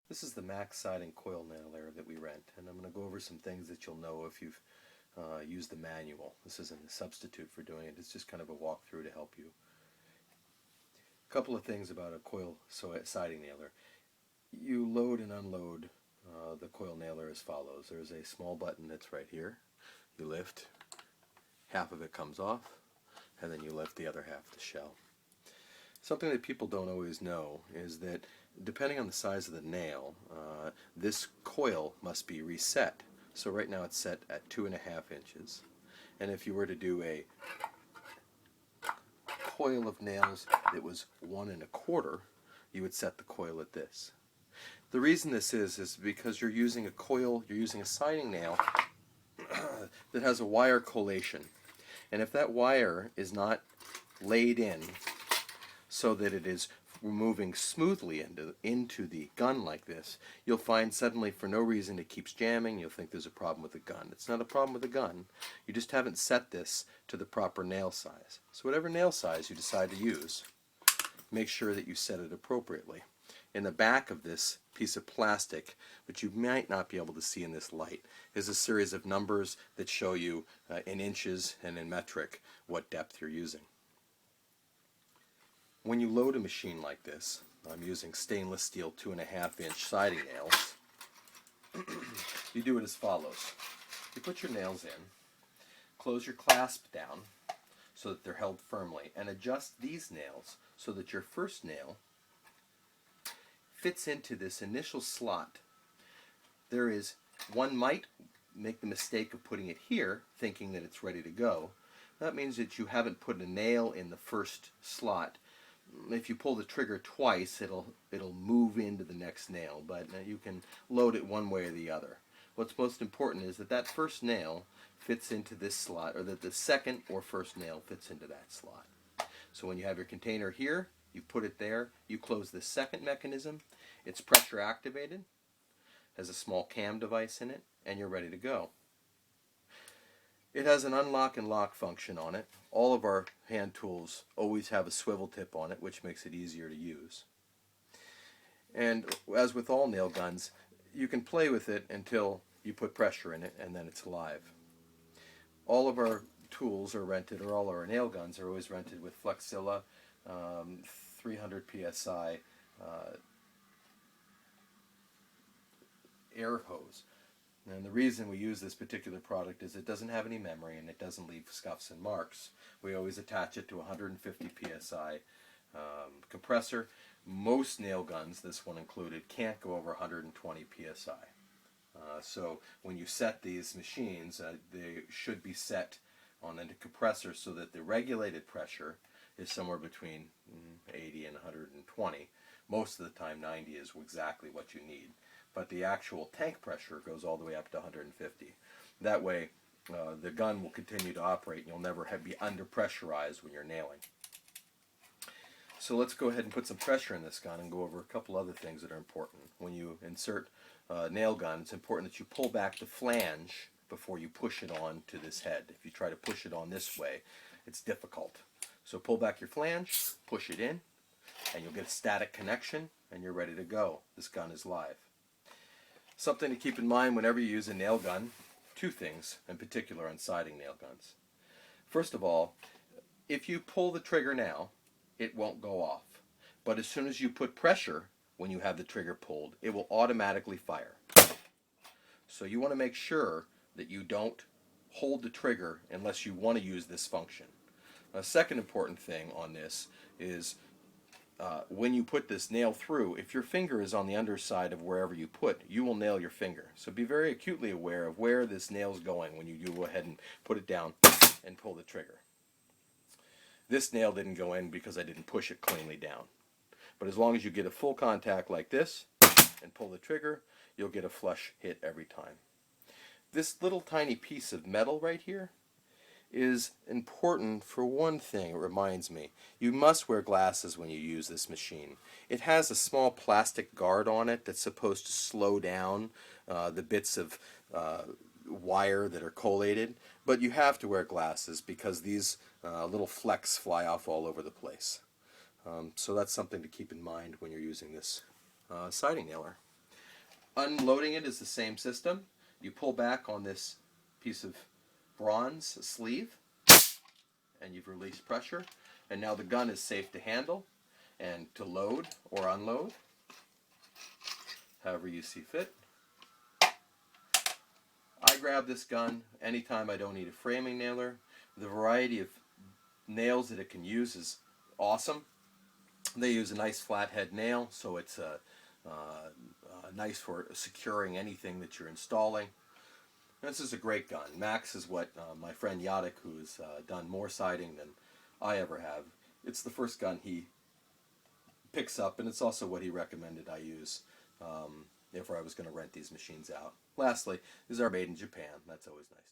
This is the max siding coil nailer that we rent, and I'm going to go over some things that you'll know if you've used the manual. This isn't a substitute for doing it, it's just kind of a walkthrough to help you. A couple of things about a coil siding nailer. You load and unload the coil nailer as follows. There's a small button that's right here. You lift, half of it comes off, and then you lift the other half of the shell. Something that people don't always know is that depending on the size of the nail, this coil must be reset. So right now it's set at 2.5 inches. And if you were to do a coil of nails that was 1 1/4, you would set the coil at this. The reason this is because you're using a coil, you're using a siding nail that has a wire collation. And if that wire is not laid in so that it is moving smoothly into the gun like this, you'll find suddenly for no reason it keeps jamming. You'll think there's a problem with the gun. It's not a problem with the gun. You just haven't set this to the proper nail size. So whatever nail size you decide to use, make sure that you set it appropriately. In the back of this piece of plastic, which you might not be able to see in this light, is a series of numbers that show you in inches and in metric what depth you're using. When you load a machine like this, I'm using stainless steel 2.5 inch siding nails, you do it as follows. You put your nails in, close your clasp down so that they're held firmly, and adjust these nails so that your first nail fits into this initial slot. One might make the mistake of putting it here, thinking that it's ready to go. That means that you haven't put a nail in the first slot. If you pull the trigger twice, it'll move into the next nail, but you can load it one way or the other. What's most important is that that first nail fits into this slot, or that the second or first nail fits into that slot. So when you have your container here, you put it there, you close the second mechanism, it's pressure activated, has a small cam device in it, and you're ready to go. It has an unlock and lock function on it. All of our hand tools always have a swivel tip on it, which makes it easier to use. And as with all nail guns, you can play with it until you put pressure in it, and then it's live. All of our tools are rented, or all our nail guns are always rented with Flexilla 300 psi air hose. And the reason we use this particular product is it doesn't have any memory and it doesn't leave scuffs and marks. We always attach it to a 150 psi compressor. Most nail guns, this one included, can't go over 120 psi. So when you set these machines, they should be set on a compressor so that the regulated pressure is somewhere between 80 and 120. Most of the time 90 is exactly what you need. But the actual tank pressure goes all the way up to 150. That way the gun will continue to operate and you'll never be under pressurized when you're nailing. So let's go ahead and put some pressure in this gun and go over a couple other things that are important. When you insert a nail gun, it's important that you pull back the flange before you push it on to this head. If you try to push it on this way, it's difficult. So pull back your flange, push it in, and you'll get a static connection and you're ready to go. This gun is live. Something to keep in mind whenever you use a nail gun, two things in particular on siding nail guns. First of all, if you pull the trigger now, it won't go off. But as soon as you put pressure, when you have the trigger pulled, it will automatically fire. So you want to make sure that you don't hold the trigger unless you want to use this function. A second important thing on this is when you put this nail through, if your finger is on the underside of wherever you put, you will nail your finger. So be very acutely aware of where this nail's going when you do go ahead and put it down and pull the trigger. This nail didn't go in because I didn't push it cleanly down. But as long as you get a full contact like this and pull the trigger, you'll get a flush hit every time. This little tiny piece of metal right here is important for one thing. It reminds me, you must wear glasses when you use this machine. It has a small plastic guard on it that's supposed to slow down the bits of wire that are collated, but you have to wear glasses because these little flecks fly off all over the place. So that's something to keep in mind when you're using this siding nailer. Unloading it is the same system. You pull back on this piece of bronze sleeve, and you've released pressure, and now the gun is safe to handle and to load or unload, however you see fit. I grab this gun anytime I don't need a framing nailer. The variety of nails that it can use is awesome. They use a nice flathead nail, so it's nice for securing anything that you're installing. This is a great gun. Max is what my friend Yadek, who's done more siding than I ever have, it's the first gun he picks up, and it's also what he recommended I use if I was going to rent these machines out. Lastly, these are made in Japan. That's always nice.